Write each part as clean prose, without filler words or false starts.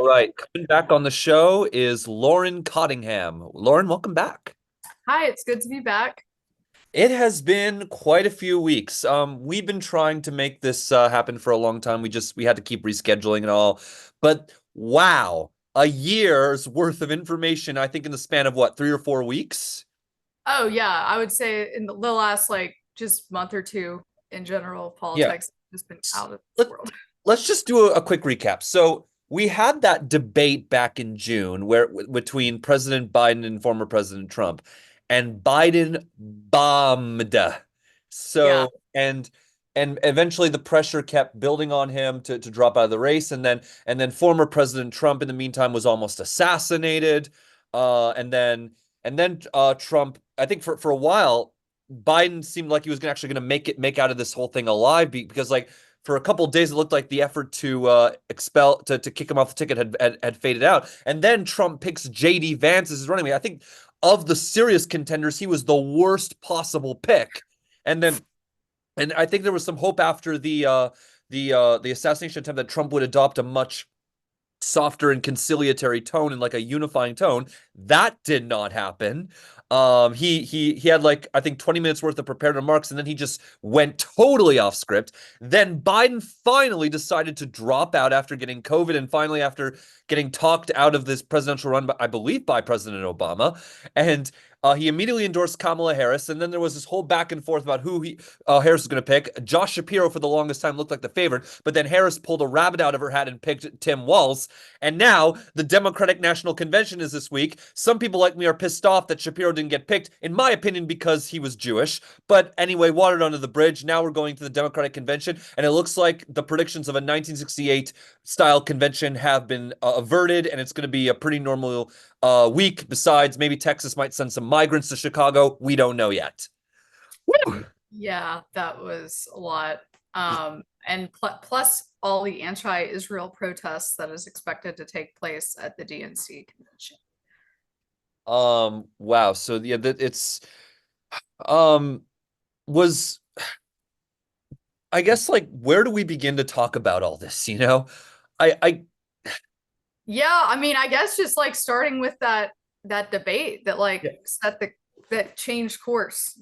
All right, coming back on the show is Lauren Cottingham. Lauren, welcome back. Hi, it's good to be back. It has been quite a few weeks. We've been trying to make this happen for a long time. We had to keep rescheduling and all. But wow, a year's worth of information, I think in the span of what, 3 or 4 weeks? Oh yeah, I would say in the last just month or two in general, Yeah. politics has just been out of this Let, world. let's just do a quick recap. So we had that debate back in June between President Biden and former President Trump, and Biden bombed. Yeah, So and eventually the pressure kept building on him to drop out of the race, and then former President Trump in the meantime was almost assassinated. And then Trump, I think for a while, Biden seemed like he was actually going to make out of this whole thing alive because like for a couple of days, it looked like the effort to to kick him off the ticket had faded out. And then Trump picks JD Vance as his running mate. I think of the serious contenders, he was the worst possible pick. And then and I think there was some hope after the assassination attempt that Trump would adopt a much softer and conciliatory tone and like a unifying tone. That did not happen. He had like I think 20 minutes worth of prepared remarks, and then he just went totally off script. Then Biden finally decided to drop out after getting COVID, and finally after getting talked out of this presidential run, I believe by President Obama, and he immediately endorsed Kamala Harris, and then there was this whole back and forth about who Harris was going to pick. Josh Shapiro for the longest time looked like the favorite, but then Harris pulled a rabbit out of her hat and picked Tim Walz. And now the Democratic National Convention is this week. Some people like me are pissed off that Shapiro didn't get picked, in my opinion, because he was Jewish. But anyway, watered under the bridge. Now we're going to the Democratic Convention, and it looks like the predictions of a 1968 style convention have been averted, and it's going to be a pretty normal week. Besides, maybe Texas might send some migrants to Chicago. We don't know yet. Woo! yeah, that was a lot. And plus all the anti-Israel protests that is expected to take place at the DNC convention. Wow. So yeah, that it's um was I guess like where do we begin to talk about all this? I Yeah, I mean, I guess just like starting with that debate that Yeah. set the that changed course.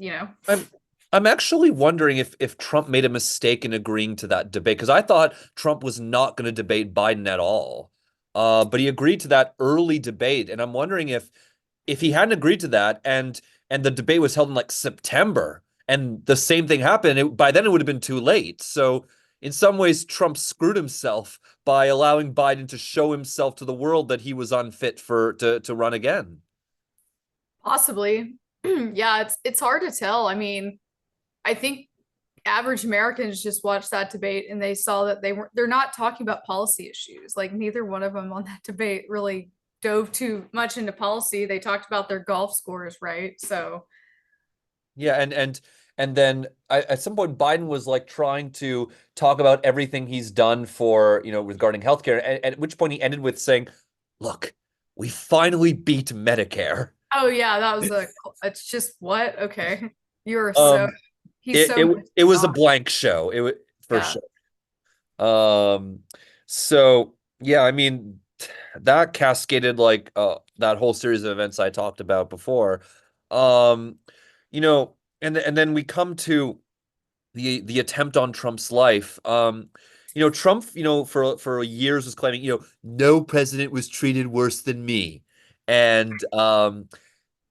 I'm I'm actually wondering if Trump made a mistake in agreeing to that debate because I thought Trump was not going to debate Biden at all. But he agreed to that early debate, and I'm wondering if he hadn't agreed to that and the debate was held in like September and the same thing happened, by then it would have been too late. So in some ways, Trump screwed himself by allowing Biden to show himself to the world that he was unfit to run again. Possibly. Yeah, it's hard to tell. I mean, I think average Americans just watched that debate and they saw that they're not talking about policy issues. Like neither one of them on that debate really dove too much into policy. They talked about their golf scores, right? So Yeah, and then at some point Biden was like trying to talk about everything he's done for, regarding healthcare, at which point he ended with saying, "Look, we finally beat Medicare." oh yeah, that was a it's just what? Okay. You're so Um, he's it so it it was a not. blank show. It was for Yeah. sure. Um, so yeah, I mean that cascaded like that whole series of events I talked about before. Um, and then we come to the attempt on Trump's life. Trump, for years was claiming, no president was treated worse than me. And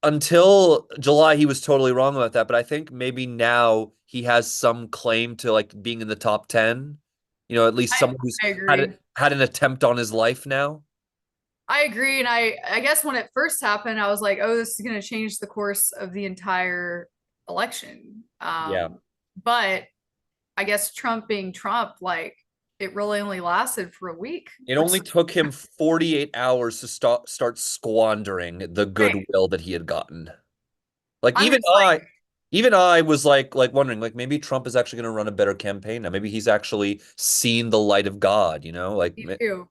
until July, he was totally wrong about that. But I think maybe now he has some claim to like being in the top 10. At least I, someone who's I had agree. had an attempt on his life now. I agree. And I guess when it first happened, I was like, oh, this is going to change the course of the entire election. Yeah. But I guess Trump being Trump, like it really only lasted for a week It or only so. took him 48 hours to start squandering the Right. goodwill that he had gotten. Like I'm even just like, I was like wondering like maybe Trump is actually going to run a better campaign now. Maybe he's actually seen the light of God, like me too.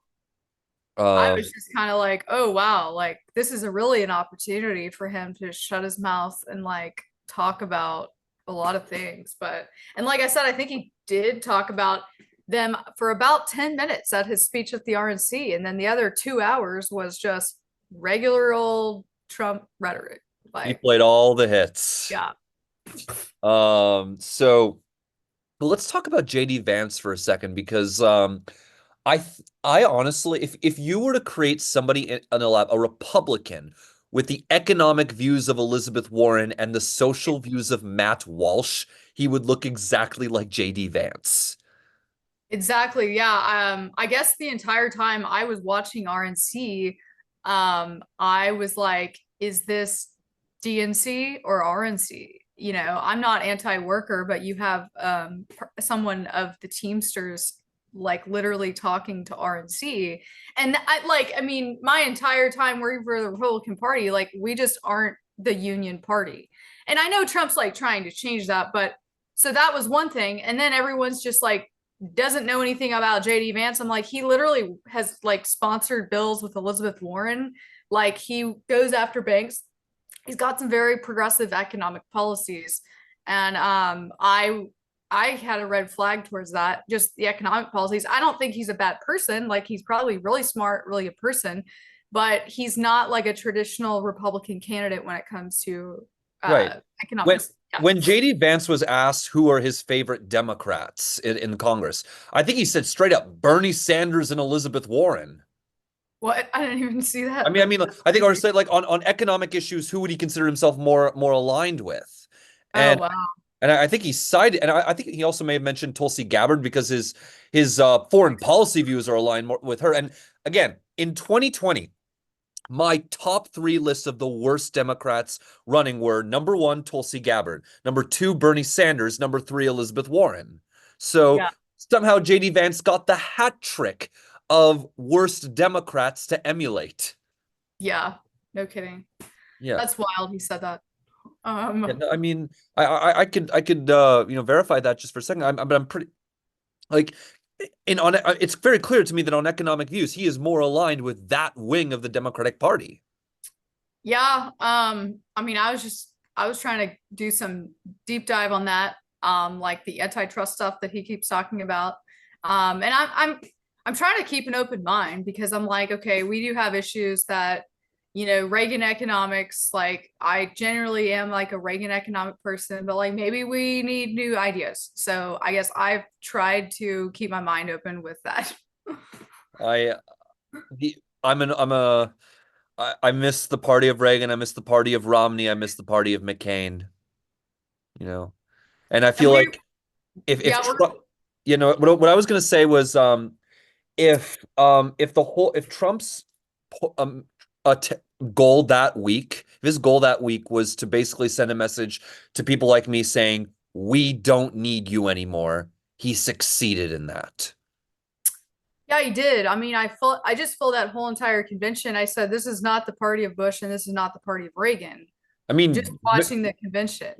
I um was just kind of like, oh wow, like this is really an opportunity for him to shut his mouth and like talk about a lot of things. But and like I said, I think he did talk about them for about 10 minutes at his speech at the RNC. And then the other 2 hours was just regular old Trump rhetoric. He Like, played all the hits. yeah, So let's talk about JD Vance for a second because I honestly, if you were to create somebody in a lab, a Republican with the economic views of Elizabeth Warren and the social views of Matt Walsh, he would look exactly like JD Vance. exactly. Yeah. I guess the entire time I was watching RNC, I was like, is this DNC or RNC? You know, I'm not anti-worker, but you have someone of the Teamsters like literally talking to RNC. And I mean, my entire time working for the Republican Party, like we just aren't the union party. And I know Trump's like trying to change that, but so that was one thing. And then everyone's just like doesn't know anything about JD Vance. I'm like, he literally has like sponsored bills with Elizabeth Warren. Like he goes after banks. He's got some very progressive economic policies. And I had a red flag towards that, just the economic policies. I don't think he's a bad person. Like he's probably really smart, really a person, but he's not like a traditional Republican candidate when it comes to Right. When economics. Yeah. when JD Vance was asked who are his favorite Democrats in Congress, I think he said straight up Bernie Sanders and Elizabeth Warren. What? I didn't even see I that. mean, I That's mean, I think I would crazy. say like on economic issues, who would he consider himself more aligned with? Oh And wow. and I think he sided, and I think he also may have mentioned Tulsi Gabbard because his foreign policy views are aligned more with her. And again, in 2020, my top three lists of the worst Democrats running were number one, Tulsi Gabbard, number two, Bernie Sanders, number three, Elizabeth Warren. So Yeah. somehow JD Vance got the hat trick of worst Democrats to emulate. Yeah. No kidding. Yeah. That's wild. He said that. Yeah, Um, no, I mean, I could verify that just for a second. But I'm pretty like in on it's very clear to me that on economic views, he is more aligned with that wing of the Democratic Party. yeah. I mean, I was trying to do some deep dive on that. Like the antitrust stuff that he keeps talking about. And I'm trying to keep an open mind because I'm like, okay, we do have issues that, you know, Reagan economics, like I generally am like a Reagan economic person, but like maybe we need new ideas. So I guess I've tried to keep my mind open with that. I the I'm a I miss the party of Reagan. I miss the party of Romney. I miss the party of McCain. You know, and I And feel like if yeah, we're, Trump, what I was gonna say was if the whole if Trump's um a t goal that week, if his goal that week was to basically send a message to people like me saying we don't need you anymore, he succeeded in that. yeah, he did. I mean, I just felt that whole entire convention. I said, this is not the party of Bush and this is not the party of Reagan. I Just mean, watching the convention.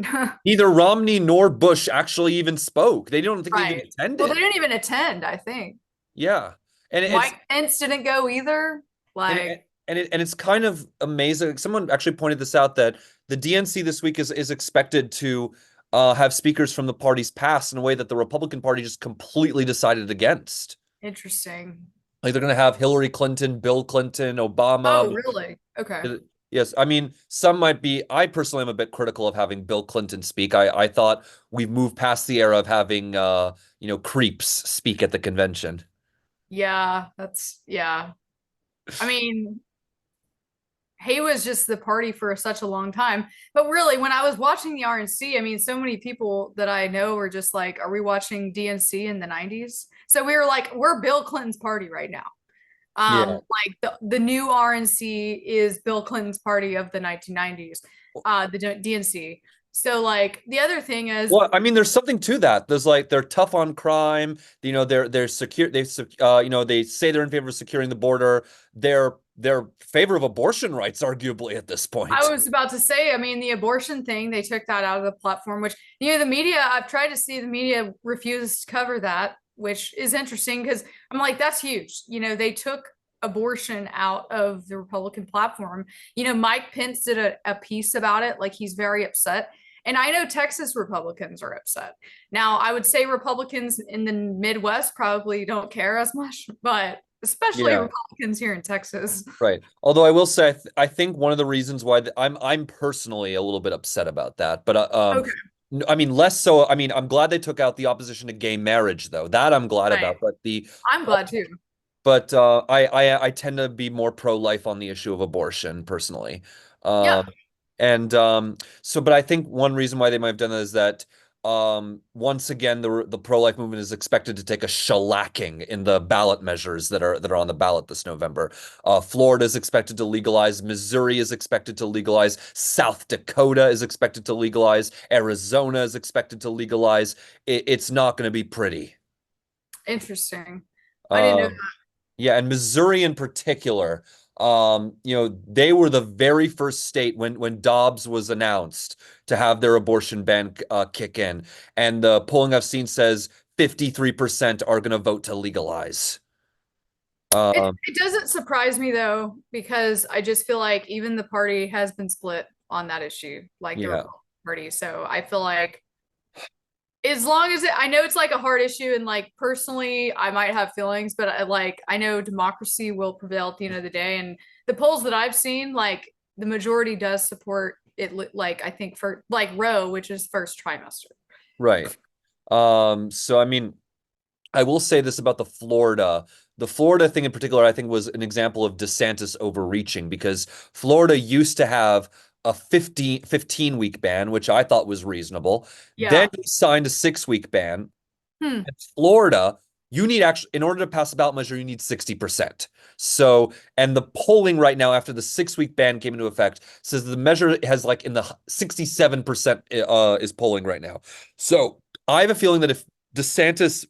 neither Romney nor Bush actually even spoke. They don't think they even Right. Well, they attended. didn't even attend, I think. Yeah, and it's Mike Pence didn't go either. and Like, it, and it's kind of amazing. Someone actually pointed this out that the DNC this week is expected to have speakers from the parties past in a way that the Republican Party just completely decided against. interesting. Like they're going to have Hillary Clinton, Bill Clinton, Oh, Obama. really? Okay. Yes, I mean some might be. I personally am a bit critical of having Bill Clinton speak. I thought we've moved past the era of having creeps speak at the convention. Yeah, yeah. I mean, he was just the party for such a long time. But really, when I was watching the RNC, I mean, so many people that I know were just like, are we watching DNC in the 90s? So we were like, we're Bill Clinton's party right now. Yeah. Like the new RNC is Bill Clinton's party of the 1990s, the DNC. So like the other thing is, Well, I mean, there's something to that. There's like they're tough on crime. They're secure. They say they're in favor of securing the border. They're favor of abortion rights, arguably at this I point. was about to say, I mean, the abortion thing, they took that out of the platform, which, you know, the media, I've tried to see the media refuses to cover that, which is interesting because I'm like, that's huge. You know, they took abortion out of the Republican platform. You know, Mike Pence did a piece about it, like he's very upset. And I know Texas Republicans are upset. Now, I would say Republicans in the Midwest probably don't care as much, but especially Yeah. Republicans here in Texas. Right. Although I will say, I think one of the reasons why I'm personally a little bit upset about that, but Okay, I mean less so. I mean, I'm glad they took out the opposition to gay marriage, though. That I'm glad right. about. But the I'm glad too. I tend to be more pro-life on the issue of abortion personally. Yeah, And so, but I think one reason why they might have done that is that once again the pro-life movement is expected to take a shellacking in the ballot measures that are on the ballot this November. Florida is expected to legalize, Missouri is expected to legalize, South Dakota is expected to legalize, Arizona is expected to legalize. It's not going to be pretty. interesting. I didn't know Uh, yeah, and Missouri in particular, they were the very first state when Dobbs was announced to have their abortion ban kick in, and the polling I've seen says 53% are going to vote to legalize. Um, it doesn't surprise me though, because I just feel like even the party has been split on that issue, like the yeah, Republican Party. So I feel like as long as I know it's like a hard issue, and like personally, I might have feelings, but I know democracy will prevail at the end of the day. And the polls that I've seen, like the majority does support it. Like I think for like Roe, which is first trimester. right. So I mean, I will say this about the Florida thing in particular, I think was an example of DeSantis overreaching because Florida used to have a 15-week ban, which I thought was reasonable. Then Yeah. he signed a 6-week ban. Hmm. In Florida, you need actually, in order to pass a ballot measure, you need 60%. So, and the polling right now after the 6-week ban came into effect says the measure has like in the 67% is polling right now. So I have a feeling that if DeSantis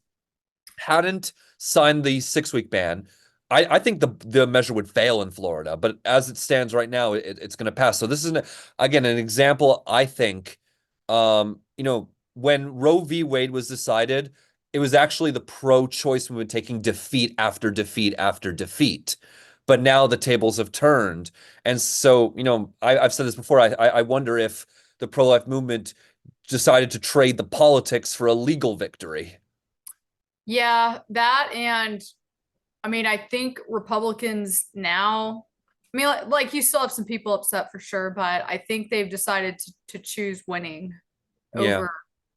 hadn't signed the 6-week ban, I think the measure would fail in Florida. But as it stands right now, it's going to pass. So this is again an example. I think, when Roe v. Wade was decided, it was actually the pro-choice movement taking defeat after defeat after defeat. But now the tables have turned, and so I've said this before. I wonder if the pro-life movement decided to trade the politics for a legal victory. Yeah, that and I mean, I think Republicans now, I mean, like you still have some people upset for sure, but I think they've decided to choose winning Yeah, over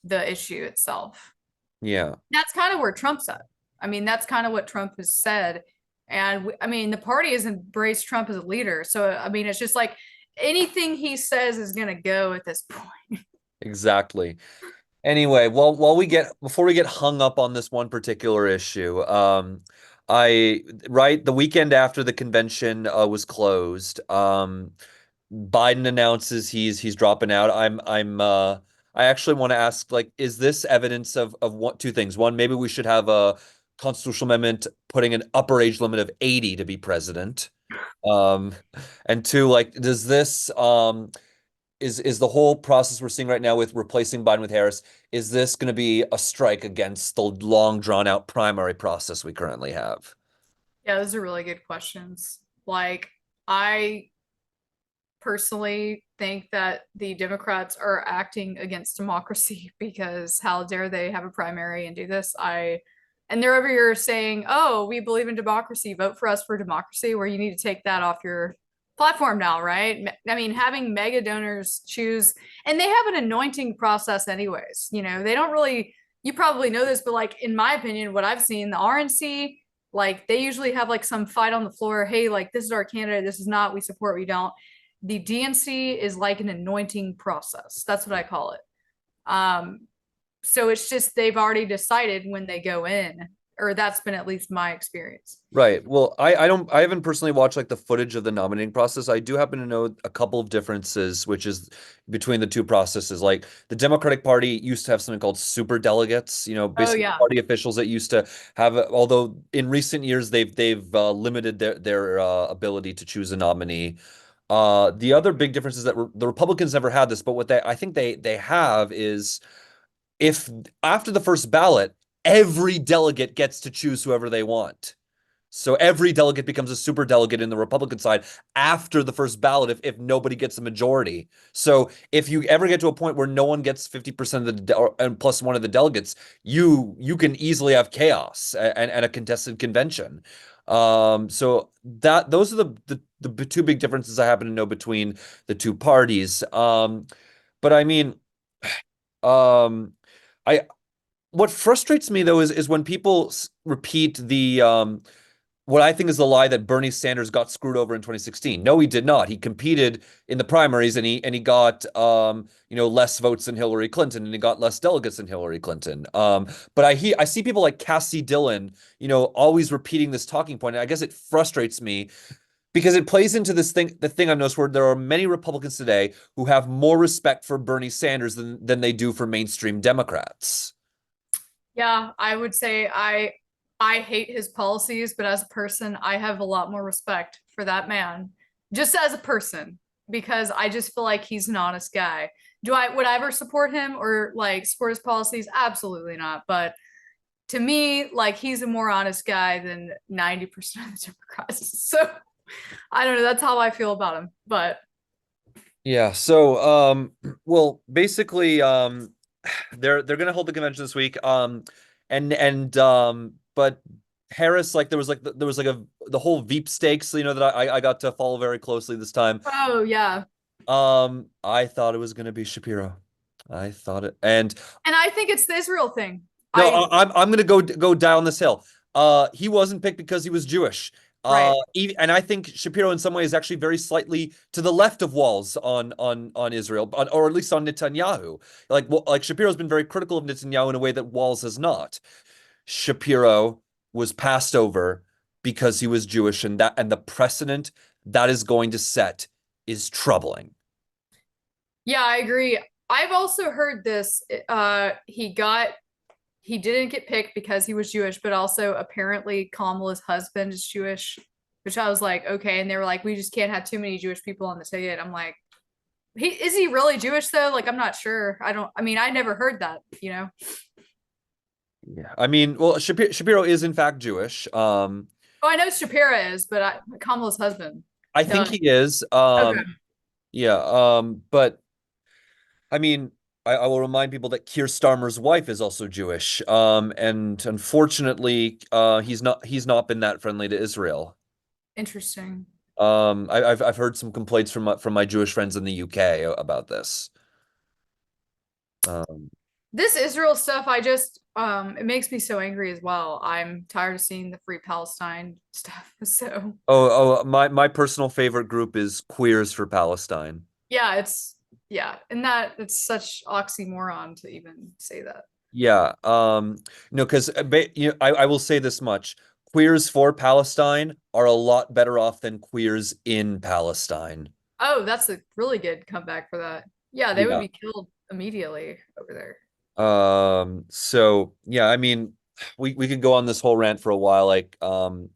the issue itself. yeah. That's kind of where Trump's at. I mean, that's kind of what Trump has said. And I mean, the party has embraced Trump as a leader. So, I mean, it's just like anything he says is going to go at this point. Exactly. Anyway, while we get before we get hung up on this one particular issue, I right the weekend after the convention was closed, Biden announces he's dropping out. I actually want to ask, like, is this evidence of one two things? One, maybe we should have a constitutional amendment putting an upper age limit of 80 to be president. Um, and two, like, does this is the whole process we're seeing right now with replacing Biden with Harris, is this going to be a strike against the long drawn out primary process we currently have? Yeah, those are really good questions. Like, I personally think that the Democrats are acting against democracy because how dare they have a primary and do this? And they're over here saying, "Oh, we believe in democracy. Vote for us for democracy." Where you need to take that off your platform now, right? I mean, having mega donors choose, and they have an anointing process, anyways. They don't really. You probably know this, but like in my opinion, what I've seen, the RNC, like they usually have like some fight on the floor. Hey, like this is our candidate. This is not. We support. We don't. The DNC is like an anointing process. That's what I call it. Um, so it's just they've already decided when they go in, or that's been at least my experience. Right. Well, I haven't personally watched like the footage of the nominating process. I do happen to know a couple of differences, which is between the two processes. Like the Democratic Party used to have something called super delegates, Oh basically yeah, party officials that used to have, although in recent years they've limited their ability to choose a nominee. The other big difference is that the Republicans never had this, but what I think they have is if after the first ballot, every delegate gets to choose whoever they want. So every delegate becomes a super delegate in the Republican side after the first ballot if nobody gets a majority. So if you ever get to a point where no one gets 50% of and plus one of the delegates, you can easily have chaos and a contested convention. So that those are the two big differences I happen to know between the two parties. But I mean, um, I what frustrates me though is when people repeat the what I think is the lie that Bernie Sanders got screwed over in 2016. No, he did not. He competed in the primaries and he got less votes than Hillary Clinton and he got less delegates than Hillary Clinton. But I see people like Cassie Dillon, always repeating this talking point. And I guess it frustrates me because it plays into the thing I've noticed where there are many Republicans today who have more respect for Bernie Sanders than they do for mainstream Democrats. Yeah, I would say I hate his policies, but as a person, I have a lot more respect for that man. Just as a person, because I just feel like he's an honest guy. Would I ever support him or like support his policies? Absolutely not. But to me, like he's a more honest guy than 90% of the Democrats. So I don't know. That's how I feel about him. But Yeah, so well, basically they're gonna hold the convention this week. But Harris, like there was like the whole Veep stakes, that I got to follow very closely this time. oh yeah. I thought it was gonna be Shapiro. I thought it, and And I think it's the Israel thing. no, I I'm gonna go down this hill. He wasn't picked because he was Jewish. right. And I think Shapiro, in some ways, is actually very slightly to the left of Walls on Israel, or at least on Netanyahu. Like Shapiro's been very critical of Netanyahu in a way that Walls has not. Shapiro was passed over because he was Jewish, and the precedent that is going to set is troubling. Yeah, I agree. I've also heard this. He didn't get picked because he was Jewish, but also apparently Kamala's husband is Jewish, which I was like, okay. And they were like, we just can't have too many Jewish people on the ticket. I'm like, is he really Jewish though? Like, I'm not sure. I mean, I never heard that. Yeah, I mean, well, Shapiro is in fact Jewish. Oh, I know Shapira is, but Kamala's husband. I think Duh. he is. Okay. Yeah. But I mean, I will remind people that Keir Starmer's wife is also Jewish. And unfortunately, he's not been that friendly to Israel. Interesting. I've heard some complaints from my Jewish friends in the UK about this. Um, This Israel stuff, it makes me so angry as well. I'm tired of seeing the Free Palestine stuff. So my personal favorite group is Queers for Palestine. yeah, and it's such oxymoron to even say that. Yeah. No, because I will say this much. Queers for Palestine are a lot better off than queers in Palestine. Oh, that's a really good comeback for that. Yeah, they would Yeah. be killed immediately over there. So yeah, I mean, we could go on this whole rant for a while, like, and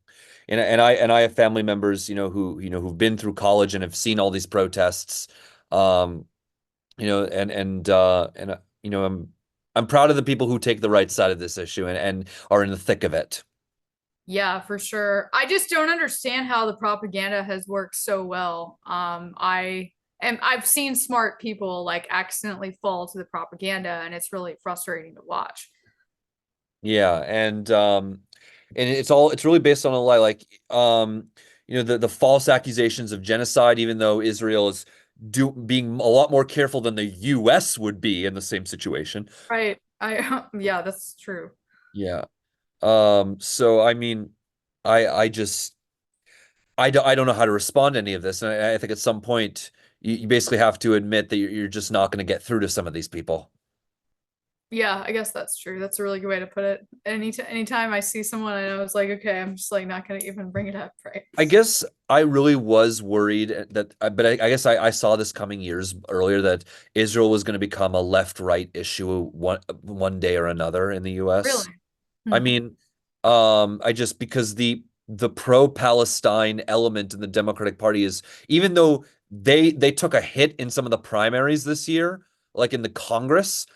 I have family members, who've been through college and have seen all these protests. Um, I'm proud of the people who take the right side of this issue and are in the thick of it. Yeah, for sure. I just don't understand how the propaganda has worked so well. I've seen smart people like accidentally fall to the propaganda, and it's really frustrating to watch. Yeah, and it's really based on a lie, like, the false accusations of genocide, even though Israel is being a lot more careful than the US would be in the same situation. Right. Yeah, that's true. Yeah. So I mean, I just I don't know how to respond to any of this. And I think at some point you basically have to admit that you're just not going to get through to some of these people. Yeah, I guess that's true. That's a really good way to put it. Anytime I see someone I know, it's like, okay, I'm just like not gonna even bring it up, right? I guess I really was worried but I guess I saw this coming years earlier that Israel was going to become a left-right issue one day or another in the US. Really? I Hmm. mean, I just because the pro-Palestine element in the Democratic Party is, even though they took a hit in some of the primaries this year, like in the Congress,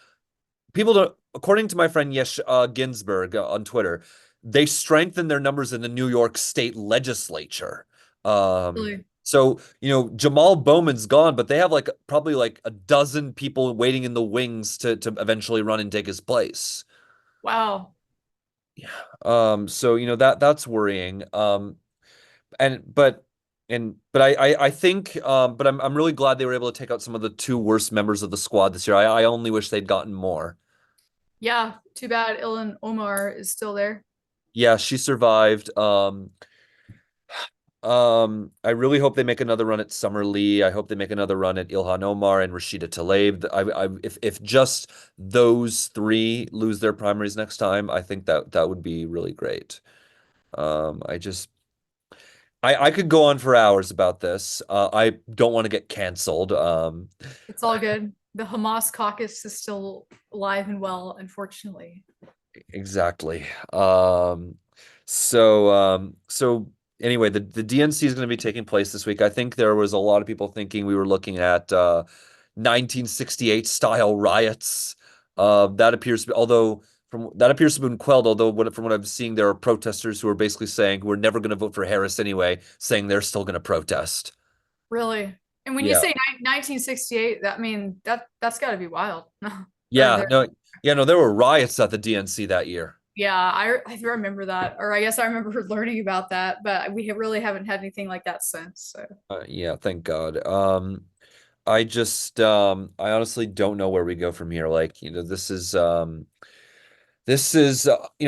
people don't, according to my friend Yesh Ginsburg on Twitter, they strengthened their numbers in the New York State legislature. Um, Really? so, Jamal Bowman's gone, but they have like probably like a dozen people waiting in the wings to eventually run and take his place. Wow. Yeah. So that's worrying. And but I think but I'm really glad they were able to take out some of the two worst members of the squad this year. I only wish they'd gotten more. Yeah. Too bad Ilan Omar is still there. Yeah, she survived. I really hope they make another run at Summer Lee. I hope they make another run at Ilhan Omar and Rashida Tlaib. If just those three lose their primaries next time, I think that would be really great. I just I could go on for hours about this. I don't want to get canceled. It's all good. The Hamas caucus is still alive and well, unfortunately. Exactly. So anyway, the DNC is going to be taking place this week. I think there was a lot of people thinking we were looking at 1968 style riots. That appears to be, although from that appears to have been quelled, although from what I'm seeing, there are protesters who are basically saying we're never going to vote for Harris anyway, saying they're still going to protest. Really? And when you Yeah. say 1968, that mean that's got to be wild. Or Yeah, there. no, yeah, no, there were riots at the DNC that year. Yeah, I remember that, or I guess I remember learning about that, but we really haven't had anything like that since. So Yeah, thank God. I honestly don't know where we go from here. Like,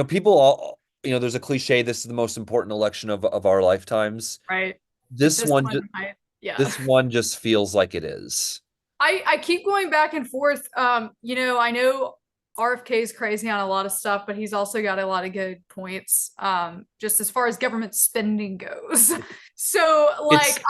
people all, there's a cliche, this is the most important election of our lifetimes. right at This this one just point, yeah. this one just feels like it is. I keep going back and forth. I know RFK is crazy on a lot of stuff, but he's also got a lot of good points. Just as far as government spending goes. So It's like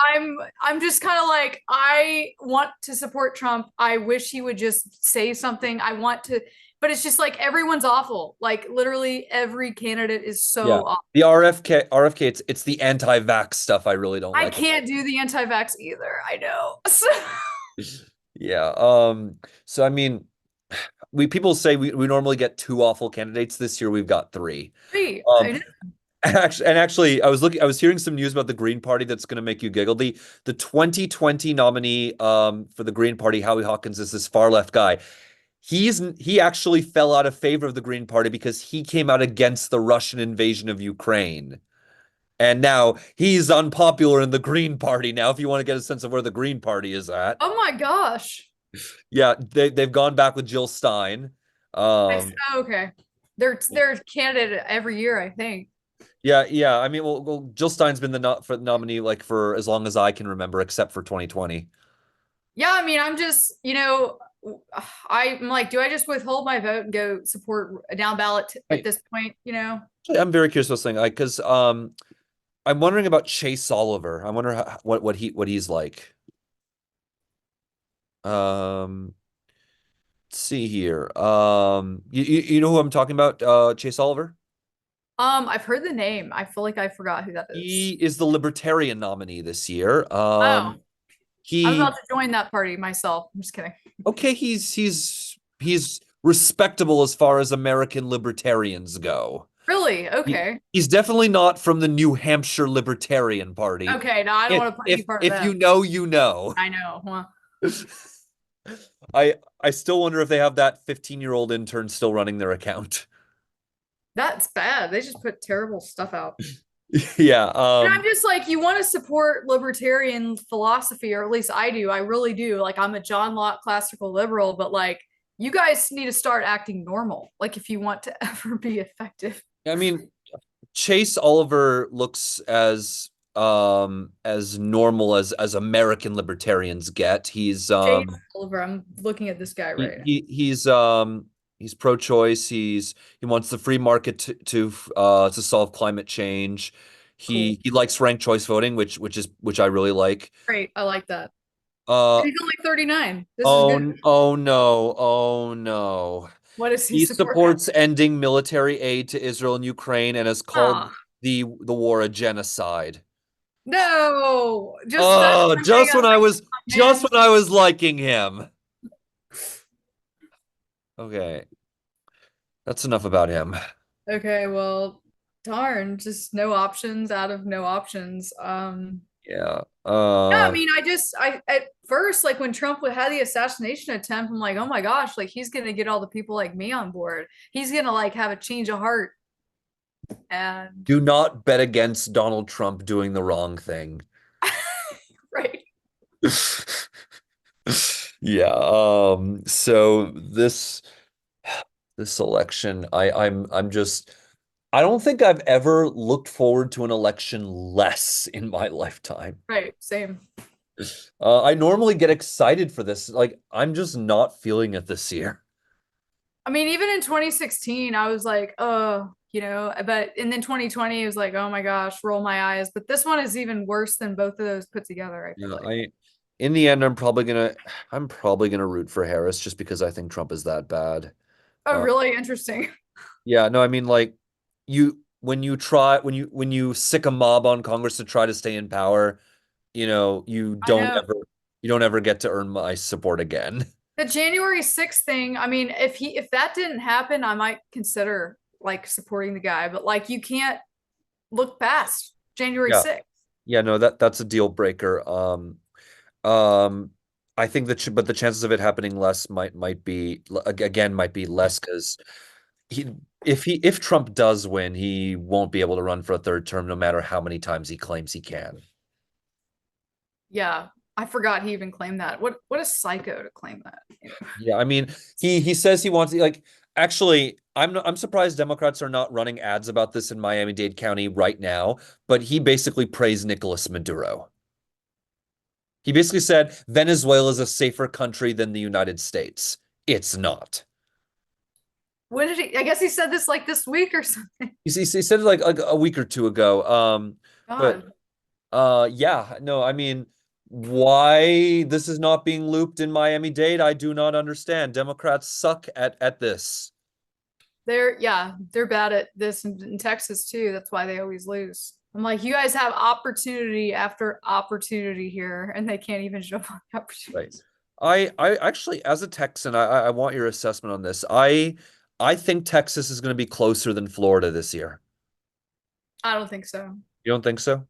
I'm just kind of like I want to support Trump. I wish he would just say something. I want to, but it's just like everyone's awful. Like literally every candidate is Yeah. so awful. The RFK, it's the anti-vax stuff I really don't I like about can't do the anti-vax either. I know. it. Yeah. So I mean, we people say we normally get two awful candidates. This year we've got three. Wait, I Um, know. actually, I was hearing some news about the Green Party that's going to make you giggle. The 2020 nominee for the Green Party, Howie Hawkins, is this far left guy. He actually fell out of favor of the Green Party because he came out against the Russian invasion of Ukraine. And now he's unpopular in the Green Party now, if you want to get a sense of where the Green Party is at. Oh my gosh. Yeah, they've gone back with Jill Stein. Um, Okay. They're candidate every year, I think. yeah. I mean, Jill Stein's been the nominee like for as long as I can remember, except for 2020. Yeah, I mean, I'm just, I'm like, do I just withhold my vote and go support a down ballot at Hey, this point? actually, I'm very curious about this thing, like, because I'm wondering about Chase Oliver. I wonder what he's like. Um, let's see here. You know who I'm talking about? Chase Oliver. I've heard the name. I feel like I forgot who that He is. is the Libertarian nominee this year. Oh, I'm about He to join that party myself. I'm just kidding. okay. He's respectable as far as American libertarians go. Really? Okay. He's definitely not from the New Hampshire Libertarian Party. Okay, no, I don't If want to be if part of if that. you know, you know. I know. Well, I still wonder if they have that 15-year-old intern still running their account. that's bad. They just put terrible stuff out. Yeah. And I'm just like, you want to support libertarian philosophy, or at least I do. I really do. Like, I'm a John Locke classical liberal, but like, you guys need to start acting normal. Like, if you want to ever be effective. I mean, Chase Oliver looks as normal as American libertarians get. Jay Oliver, I'm looking at this guy right now. He's pro-choice. He wants the free market to solve climate change. Cool. He likes ranked choice voting, which I really like. Great. I like that. Uh And he's only 39. This is good. oh no. Oh no. What does he He support? supports ending military aid to Israel and Ukraine and has called Ah, the war a genocide. no. Just that's Oh, one thing I'm like, just man. when I was liking him. Okay, that's enough about him. Okay, well, Darn, just no options out of no options. Yeah. Yeah, I mean, I at first, like when Trump had the assassination attempt, I'm like, oh my gosh, like he's gonna get all the people like me on board. He's gonna like have a change of heart. And Do not bet against Donald Trump doing the wrong thing. right. Yeah. So this election, I'm just I don't think I've ever looked forward to an election less in my lifetime. Right, same. I normally get excited for this. Like, I'm just not feeling it this year. I mean, even in 2016, I was like, but and then 2020 was like, oh my gosh, roll my eyes. But this one is even worse than both of those put together, I feel Yeah, like. in the end, I'm probably gonna root for Harris just because I think Trump is that bad. Oh, Uh, really interesting. yeah, no, I mean, like, when you sick a mob on Congress to try to stay in power, I know. you don't ever get to earn my support again. The January 6th thing, I mean, if that didn't happen, I might consider like supporting the guy, but like you can't look past January Yeah, 6th. yeah, no, that's a deal breaker. Um, I think but the chances of it happening less might be again might be less because he if Trump does win, he won't be able to run for a third term no matter how many times he claims he can. Yeah. I forgot he even claimed that. What a psycho to claim that. Yeah, I mean, he says he wants like actually I'm surprised Democrats are not running ads about this in Miami-Dade County right now, but he basically praised Nicolas Maduro. He basically said Venezuela is a safer country than the United States. It's not. When did he I guess he said this like this week or something. He said it like a week or two ago. But God. yeah, no, I mean, why this is not being looped in Miami-Dade, I do not understand. Democrats suck at this. They're bad at this in Texas too. That's why they always lose. I'm like, you guys have opportunity after opportunity here, and they can't even jump on the Right. opportunities. I actually, as a Texan, I want your assessment on this. I think Texas is going to be closer than Florida this year. I don't think so. You don't think so?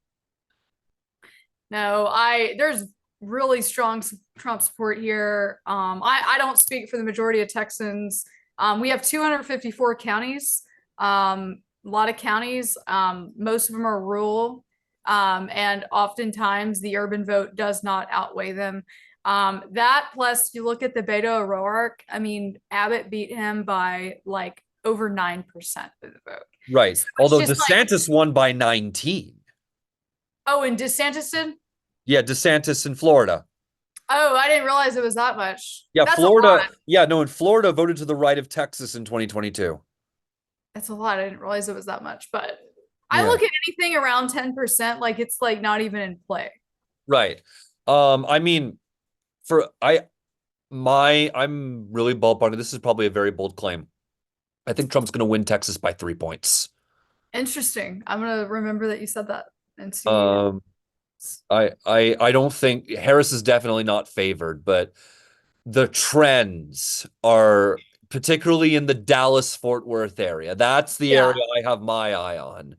No, I there's really strong Trump support here. I don't speak for the majority of Texans. We have 254 counties. A lot of counties. Most of them are rural, and oftentimes the urban vote does not outweigh them. That plus you look at the Beto O'Rourke. I mean, Abbott beat him by like over 9% of the vote. Right. So it's Although just like, DeSantis won by 19. oh, and DeSantis did. Yeah, DeSantis in Florida. Oh, I didn't realize it was that much. Yeah, That's a Florida. lot. Yeah, no, in Florida voted to the right of Texas in 2022. That's a lot. I didn't realize it was that much. But I Yeah. look at anything around 10%, like it's like not even in play. Right. I mean, for I'm really ballparking. This is probably a very bold claim. I think Trump's going to win Texas by 3 points. Interesting. I'm gonna remember that you said that and see. Um, I don't think Harris is definitely not favored, but the trends are particularly in the Dallas Fort Worth area. That's the Yeah. area I have my eye on.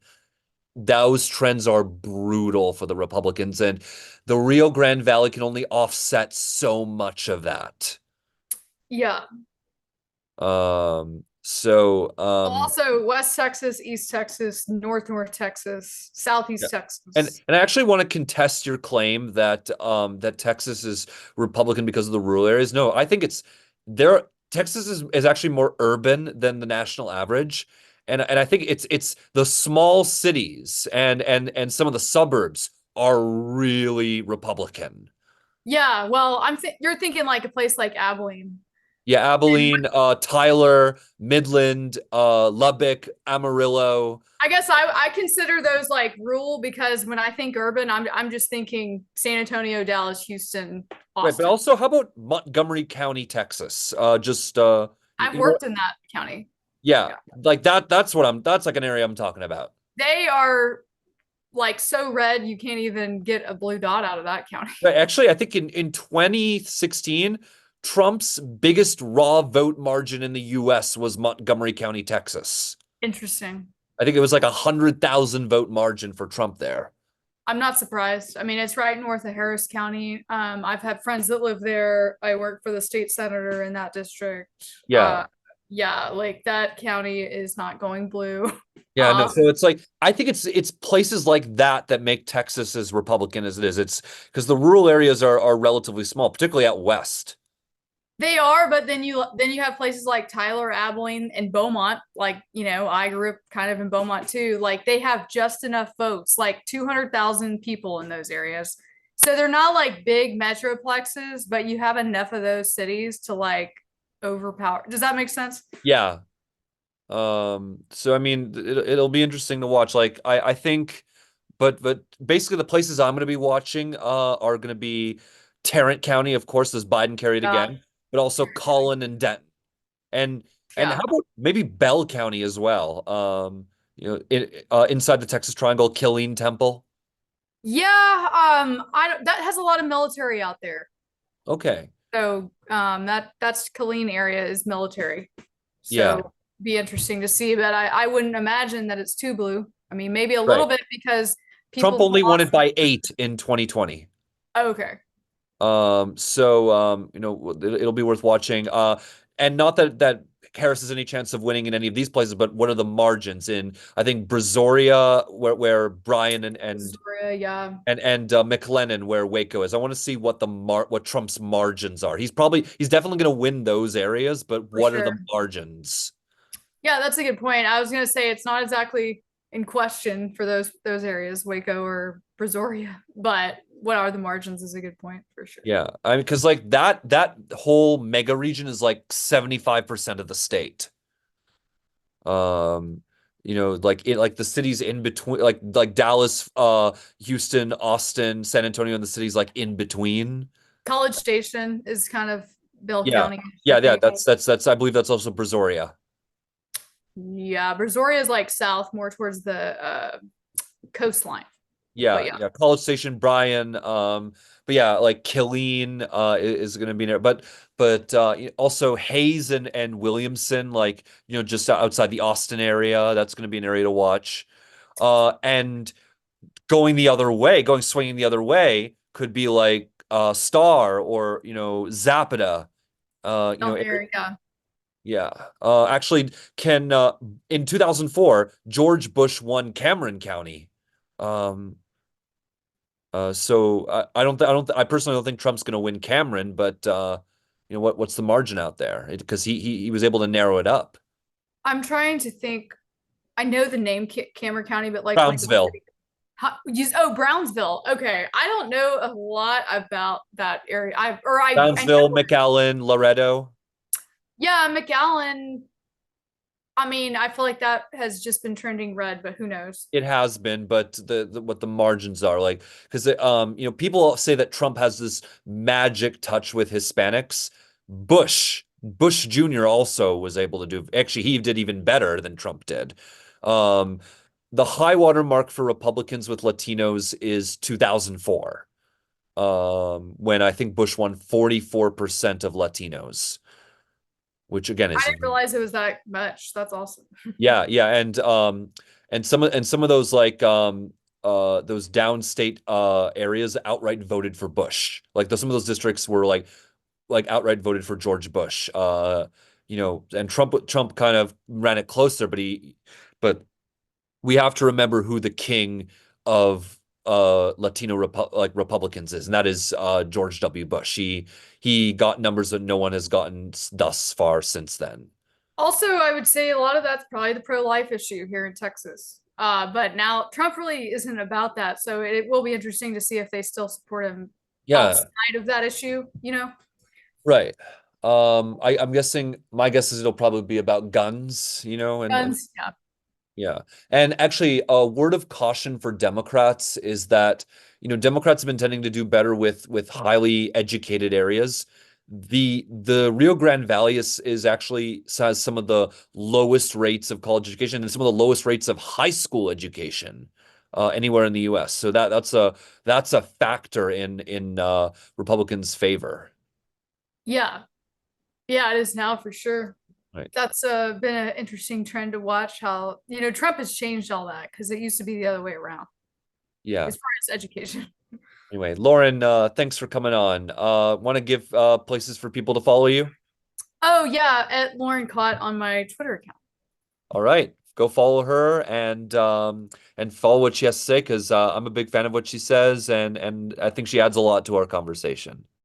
Those trends are brutal for the Republicans, and the Rio Grande Valley can only offset so much of that. Yeah. So Also, West Texas, East Texas, North Texas, yeah. Southeast And Texas. and I actually want to contest your claim that that Texas is Republican because of the rural areas. No, I think it's there. Texas is actually more urban than the national average. And I think it's the small cities and some of the suburbs are really Republican. Yeah. Well, you're thinking like a place like Abilene. Yeah, Abilene, Tyler, Midland, Lubbock, Amarillo. I guess I consider those like rural because when I think urban, I'm just thinking San Antonio, Dallas, Houston, Right, but Austin. also how about Montgomery County, Texas? Just I've you know, worked in that county. yeah, Yeah. like that's like an area I'm talking about. They are like so red you can't even get a blue dot out of that county. Right, actually, I think in 2016, Trump's biggest raw vote margin in the US was Montgomery County, Texas. Interesting. I think it was like 100,000 vote margin for Trump there. I'm not surprised. I mean, it's right north of Harris County. I've had friends that live there. I work for the state senator in that district. Yeah. Yeah, like that county is not going blue. Yeah, no. Um, So it's like I think it's places like that that make Texas as Republican as it is. It's because the rural areas are relatively small, particularly out west. They are, but then you have places like Tyler, Abilene, and Beaumont. Like, I grew up kind of in Beaumont too. Like they have just enough votes, like 200,000 people in those areas. So they're not like big metroplexes, but you have enough of those cities to like overpower. Does that make sense? Yeah. So I mean, it'll be interesting to watch. Like I think, but basically the places I'm going to be watching are going to be Tarrant County, of course, as Biden carried Yeah. again, but also Collin and Denton, and how Yeah. about maybe Bell County as well? Inside the Texas Triangle, Killeen Temple. Yeah. I don't, that has a lot of military out there. Okay. So that's Killeen area is military. Yeah. So be interesting to see, but I wouldn't imagine that it's too blue. I mean, maybe a little Right. bit because Trump people only won it lost. by 8 in 2020. Okay. It'll be worth watching. And not that Harris has any chance of winning in any of these places, but what are the margins in, I think, Brazoria, where Bryan Astoria, yeah, and McLennan, where Waco is. I want to see what Trump's margins are. He's definitely going to win those areas, but for what are the sure. margins? Yeah, that's a good point. I was gonna say it's not exactly in question for those areas, Waco or Brazoria, but what are the margins is a good point for sure. Yeah, I mean, because like that whole mega region is like 75% of the state. Um, like the cities in between, like Dallas, Houston, Austin, San Antonio, and the cities like in between. College Station is kind of Bill Yeah, County, I yeah. think. That's I believe that's also Brazoria. Yeah, Brazoria is like south, more towards the coastline. But Yeah, yeah, yeah. College Station, Bryan. But yeah, like Killeen is going to be there, but also Hayes and Williamson, like just outside the Austin area. That's going to be an area to watch. And going swinging the other way could be like Star or Zapata. down there, yeah. Yeah. Actually, can in 2004, George Bush won Cameron County. Um, so I personally don't think Trump's going to win Cameron, but what's the margin out there? Because he was able to narrow it up. I'm trying to think. I know the name Cameron County, but like the Brownsville, city. Brownsville. Okay, I don't know a lot about that area. I know. Brownsville, McAllen, Loretto. Yeah, McAllen. I mean, I feel like that has just been trending red, but who knows? It has been, but what the margins are like, because people say that Trump has this magic touch with Hispanics. Bush Jr. also was able to do. Actually, he did even better than Trump did. Um, the high water mark for Republicans with Latinos is 2004, when I think Bush won 44% of Latinos, which again I is didn't realize it was that much. That's awesome. yeah, yeah, and some of those like those downstate areas outright voted for Bush. Like some of those districts were like outright voted for George Bush. And Trump kind of ran it closer, but we have to remember who the king of Latino Republicans is, and that is George W. Bush. He got numbers that no one has gotten thus far since then. Also, I would say a lot of that's probably the pro-life issue here in Texas. But now Trump really isn't about that, so it will be interesting to see if they still support him Yeah, outside of that issue. right. I'm guessing my guess is it'll probably be about guns, and Guns. Yeah. yeah. And actually, a word of caution for Democrats is that, Democrats have been tending to do better with highly educated areas. The Rio Grande Valley is actually has some of the lowest rates of college education and some of the lowest rates of high school education anywhere in the US. So that's a factor in Republicans' favor. Yeah. Yeah, it is now for sure. Right. That's been an interesting trend to watch how, Trump has changed all that because it used to be the other way around Yeah. as far as education. Anyway, Lauren, thanks for coming on. Want to give places for people to follow you? Oh, yeah, at Lauren Cott on my Twitter account. All right. Go follow her and follow what she has to say because I'm a big fan of what she says and I think she adds a lot to our conversation.